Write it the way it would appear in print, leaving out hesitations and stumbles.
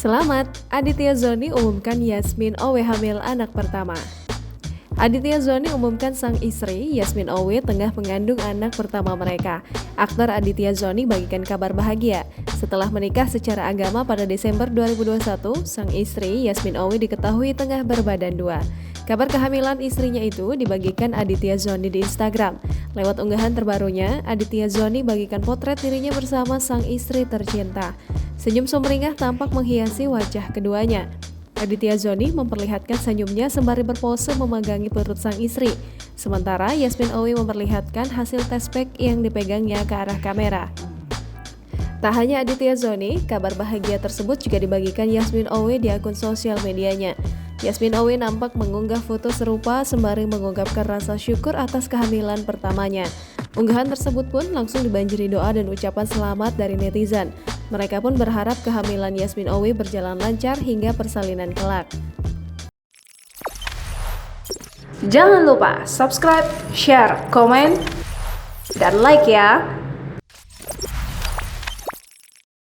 Selamat, Aditya Zoni umumkan Yasmin Owe hamil anak pertama. Aditya Zoni umumkan sang istri, Yasmin Owe, tengah mengandung anak pertama mereka. Aktor Aditya Zoni bagikan kabar bahagia. Setelah menikah secara agama pada Desember 2021, sang istri, Yasmin Owe, diketahui tengah berbadan dua. Kabar kehamilan istrinya itu dibagikan Aditya Zoni di Instagram. Lewat unggahan terbarunya, Aditya Zoni bagikan potret dirinya bersama sang istri tercinta. Senyum sumringah tampak menghiasi wajah keduanya. Aditya Zoni memperlihatkan senyumnya sembari berpose memegangi perut sang istri. Sementara Yasmin Owe memperlihatkan hasil tes pack yang dipegangnya ke arah kamera. Tak hanya Aditya Zoni, kabar bahagia tersebut juga dibagikan Yasmin Owe di akun sosial medianya. Yasmin Owe nampak mengunggah foto serupa sembari mengungkapkan rasa syukur atas kehamilan pertamanya. Unggahan tersebut pun langsung dibanjiri doa dan ucapan selamat dari netizen. Mereka pun berharap kehamilan Yasmin Owe berjalan lancar hingga persalinan kelak. Jangan lupa subscribe, share, komen, dan like ya!